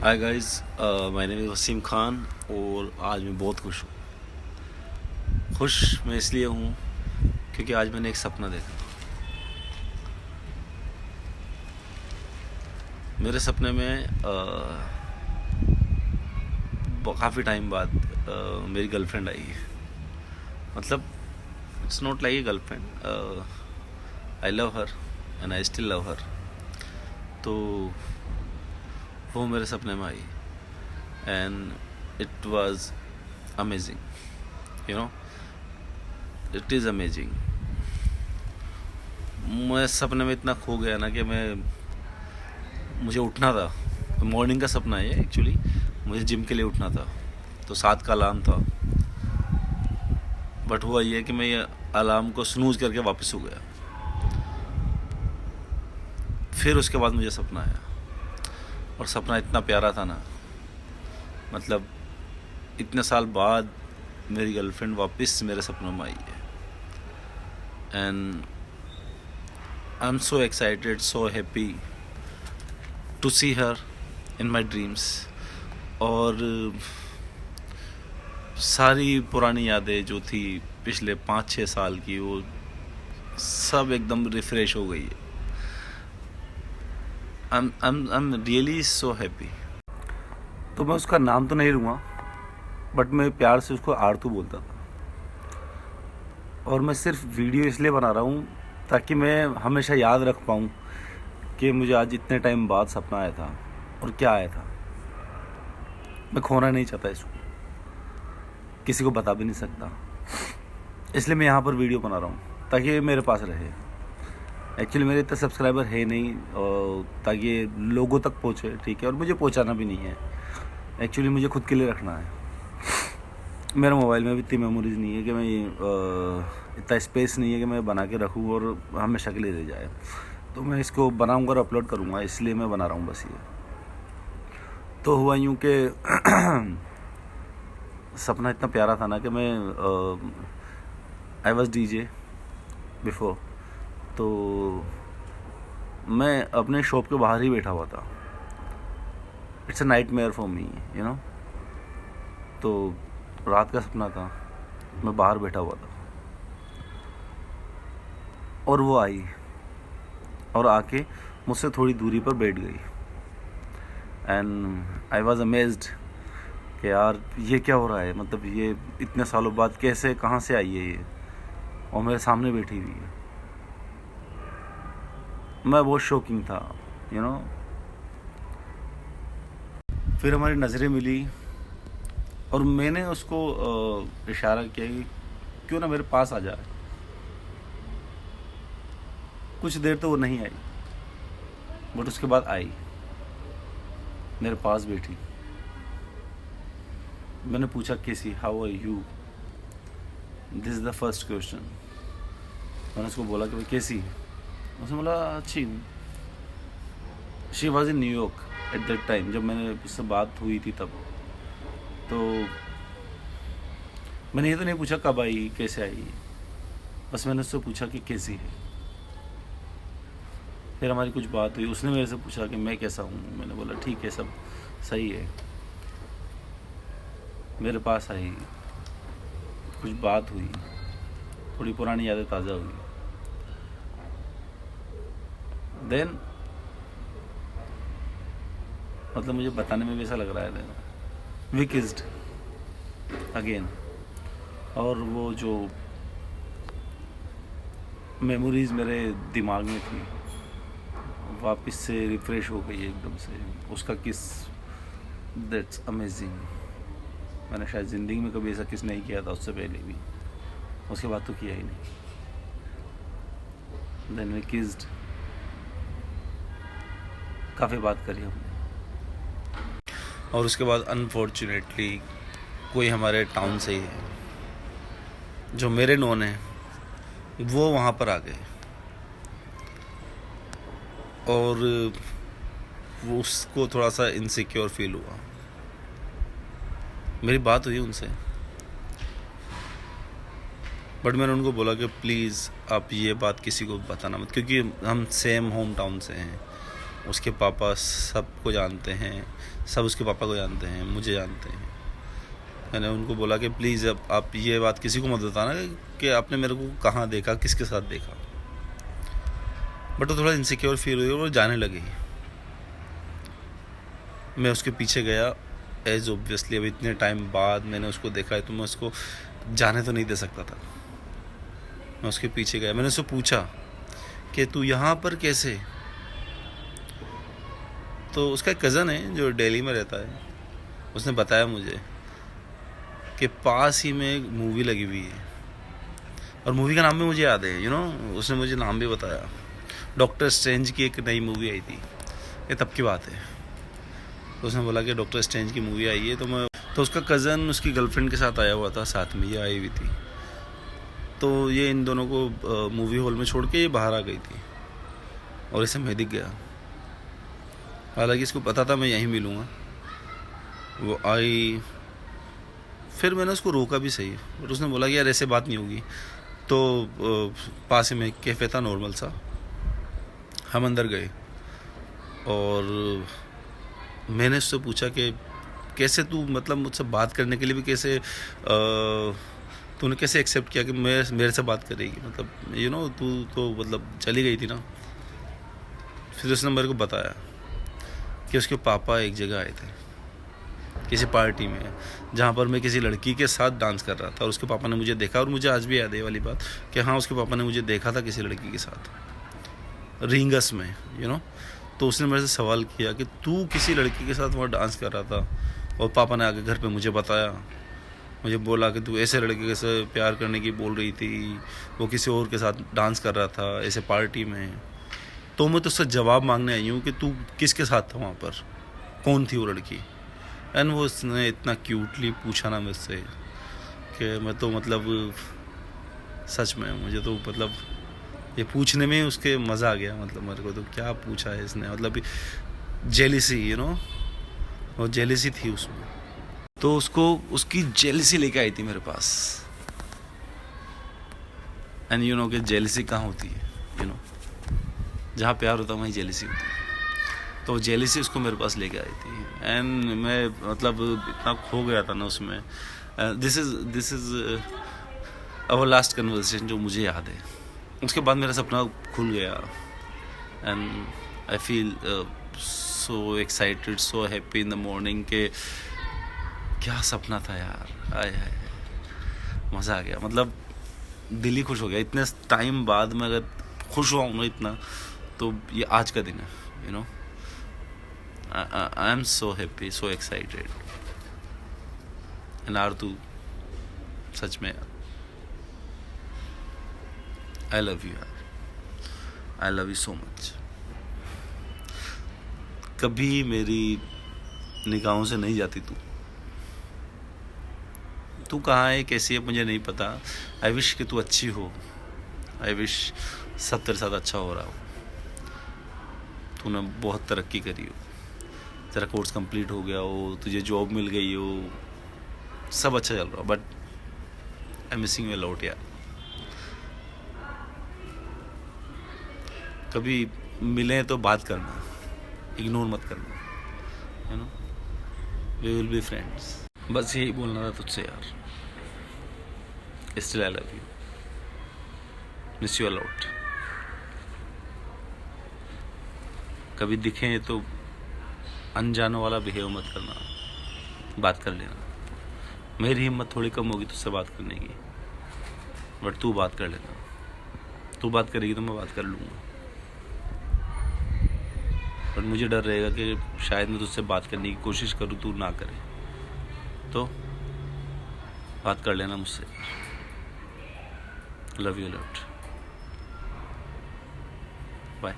Hi guys, my name is Wasim Khan और आज मैं बहुत खुश हूँ। खुश मैं इसलिए हूँ क्योंकि आज मैंने एक सपना देखा। मेरे सपने में काफ़ी टाइम बाद मेरी गर्लफ्रेंड आई है। मतलब it's not like a girlfriend, I love her and I still love her. तो वो मेरे सपने में आई and it was amazing, you know, it is amazing. मैं सपने में इतना खो गया ना कि मुझे उठना था। मॉर्निंग का सपना है एक्चुअली। मुझे जिम के लिए उठना था, तो 7 का अलार्म था। बट हुआ ये कि मैं ये अलार्म को स्नूज करके वापस सो गया। फिर उसके बाद मुझे सपना आया और सपना इतना प्यारा था ना। मतलब इतने साल बाद मेरी गर्लफ्रेंड वापस मेरे सपनों में आई है and I am so excited, so happy to see her in my dreams. और सारी पुरानी यादें जो थी पिछले 5-6 साल की, वो सब एकदम रिफ्रेश हो गई है। I am really so happy. तो मैं उसका नाम तो नहीं लूँगा, बट मैं प्यार से उसको आरतू बोलता था। और मैं सिर्फ वीडियो इसलिए बना रहा हूँ ताकि मैं हमेशा याद रख पाऊँ कि मुझे आज इतने टाइम बाद सपना आया था और क्या आया था। मैं खोना नहीं चाहता इसको, किसी को बता भी नहीं सकता, इसलिए मैं यहाँ पर वीडियो बना रहा हूँ ताकि ये मेरे पास रहे। एक्चुअली मेरे इतने सब्सक्राइबर है नहीं ताकि ये लोगों तक पहुँचे, ठीक है, और मुझे पहुँचाना भी नहीं है। एक्चुअली मुझे खुद के लिए रखना है। मेरे मोबाइल में भी इतनी मेमोरीज़ नहीं है कि मैं इतना स्पेस नहीं है कि मैं बना के रखूँ और हमेशा के लिए रह जाए। तो मैं इसको बनाऊँगा और अपलोड करूँगा, इसलिए मैं बना रहा हूँ बस ये। तो हुआ यूँ कि सपना इतना प्यारा था ना कि मैं आई वॉज DJ बिफोर। तो मैं अपने शॉप के बाहर ही बैठा हुआ था। It's a night mayor for me, you know. तो रात का सपना था, मैं बाहर बैठा हुआ था और वो आई और आके मुझसे थोड़ी दूरी पर बैठ गई एंड आई वॉज अमेज्ड कि यार ये क्या हो रहा है। मतलब ये इतने सालों बाद कैसे, कहाँ से आई है ये, और मेरे सामने बैठी हुई है। मैं बहुत शॉकिंग था, यू नो। फिर हमारी नज़रें मिली और मैंने उसको इशारा किया कि क्यों ना मेरे पास आ जाए। कुछ देर तो वो नहीं आई, बट उसके बाद आई, मेरे पास बैठी। मैंने पूछा कैसी, how are you, this is the first question. मैंने उसको बोला कि भाई कैसी, उसने बोला अच्छी हूँ। She was in New York at that time, जब मैंने उससे बात हुई थी तब। तो मैंने ये तो नहीं पूछा कब आई, कैसे आई, बस मैंने उससे पूछा कि कैसी है। फिर हमारी कुछ बात हुई, उसने मेरे से पूछा कि मैं कैसा हूँ। मैंने बोला ठीक है, सब सही है। मेरे पास आई, कुछ बात हुई, थोड़ी पुरानी यादें ताज़ा हुई। देन मतलब मुझे बताने में भी ऐसा लग रहा है, वी किस्ड अगेन। और वो जो मेमोरीज़ मेरे दिमाग में थी वापस से रिफ़्रेश हो गई एकदम से। उसका किस, दैट्स अमेजिंग। मैंने शायद ज़िंदगी में कभी ऐसा किस नहीं किया था, उससे पहले भी, उसके बाद तो किया ही नहीं। देन वी किस्ड, काफ़ी बात करी हमने। और उसके बाद अनफॉर्चुनेटली कोई हमारे टाउन से ही है जो मेरे नोन है, वो वहाँ पर आ गए और वो उसको थोड़ा सा इनसिक्योर फील हुआ। मेरी बात हुई उनसे, बट मैंने उनको बोला कि प्लीज़ आप ये बात किसी को बताना मत, क्योंकि हम सेम होम टाउन से हैं उसके पापा सबको जानते हैं, सब उसके पापा को जानते हैं, मुझे जानते हैं। मैंने उनको बोला कि प्लीज़ अब आप ये बात किसी को मत बताना कि आपने मेरे को कहाँ देखा, किसके साथ देखा। बट वो थोड़ा इनसिक्योर फील हुई और वो जाने लगी। मैं उसके पीछे गया, एज ऑब्वियसली अब इतने टाइम बाद मैंने उसको देखा है तो मैं उसको जाने तो नहीं दे सकता था। मैं उसके पीछे गया, मैंने उससे पूछा कि तू यहाँ पर कैसे। तो उसका एक कज़न है जो दिल्ली में रहता है, उसने बताया मुझे कि पास ही में एक मूवी लगी हुई है, और मूवी का नाम भी मुझे याद है, उसने मुझे नाम भी बताया। डॉक्टर स्ट्रेंज की एक नई मूवी आई थी, ये तब की बात है। तो उसने बोला कि डॉक्टर स्ट्रेंज की मूवी आई है, तो उसका कज़न उसकी गर्लफ्रेंड के साथ आया हुआ था, साथ में ये आई हुई थी। तो ये इन दोनों को मूवी हॉल में छोड़ के ये बाहर आ गई थी और इसे मैं दिख गया। हालांकि इसको पता था मैं यहीं मिलूँगा। वो आई, फिर मैंने उसको रोका भी सही, बट उसने बोला कि यार ऐसे बात नहीं होगी। तो पास ही में कैफ़े था नॉर्मल सा, हम अंदर गए और मैंने उससे पूछा कि कैसे तू, मतलब मुझसे बात करने के लिए भी कैसे तूने कैसे एक्सेप्ट किया कि मेरे से बात करेगी, मतलब तू तो मतलब चली गई थी ना। फिर उसने मेरे को बताया कि उसके पापा एक जगह आए थे किसी पार्टी में, जहाँ पर मैं किसी लड़की के साथ डांस कर रहा था, और उसके पापा ने मुझे देखा। और मुझे आज भी याद है ये वाली बात कि हाँ, उसके पापा ने मुझे देखा था किसी लड़की के साथ रिंगस में, तो उसने मेरे से सवाल किया कि तू किसी लड़की के साथ वहाँ डांस कर रहा था, और पापा ने आके घर पे मुझे बताया, मुझे बोला कि तू ऐसे लड़के के से प्यार करने की बोल रही थी, वो किसी और के साथ डांस कर रहा था ऐसे पार्टी में। तो मैं तुझसे जवाब मांगने आई हूँ कि तू किसके साथ था वहाँ पर, कौन थी वो लड़की। एंड वो उसने इतना क्यूटली पूछा ना मुझसे कि मैं तो मतलब सच में मुझे तो मतलब ये पूछने में उसके मज़ा आ गया। मतलब मेरे को तो क्या पूछा है इसने, मतलब जेलिसी, वो जेलिसी थी उसमें। तो उसको उसकी जेलिसी लेके आई थी मेरे पास। एंड कि जेलिसी कहाँ होती है, जहाँ प्यार होता है वहीं जेलिसी होती है। तो जेलिसी उसको मेरे पास लेके आई थी। एंड मैं मतलब इतना खो गया था ना उसमें। This is our last conversation जो मुझे याद है। उसके बाद मेरा सपना खुल गया and I feel so excited, so happy in the morning के क्या सपना था यार। आय हाय, मज़ा आ गया, मतलब दिल ही खुश हो गया। इतने टाइम बाद में अगर खुश हुआ हूँ ना इतना, तो ये आज का दिन है। I am so happy, so excited. And Aartu, सच में आई लव यू यार, I love you so much. कभी मेरी निगाहों से नहीं जाती तू कहाँ है, कैसी है, मुझे नहीं पता। आई विश कि तू अच्छी हो, आई विश सब तेरे साथ अच्छा हो रहा हो, तूने बहुत तरक्की करी हो, तेरा कोर्स कंप्लीट हो गया हो, तुझे जॉब मिल गई हो, सब अच्छा चल रहा हो। But I missing you lot यार। कभी मिलें तो बात करना, इग्नोर मत करना, वी विल बी फ्रेंड्स। बस यही बोलना था तुझसे यार। Still I love you, miss you a lot. कभी दिखें तो अनजानों वाला बिहेव मत करना, बात कर लेना। मेरी हिम्मत थोड़ी कम होगी तुझसे बात करने की, बट तू बात कर लेना। तू बात करेगी तो मैं बात कर लूँगा, बट मुझे डर रहेगा कि शायद मैं तुझसे बात करने की कोशिश करूँ, तू ना करे, तो बात कर लेना मुझसे। Love you lot, bye.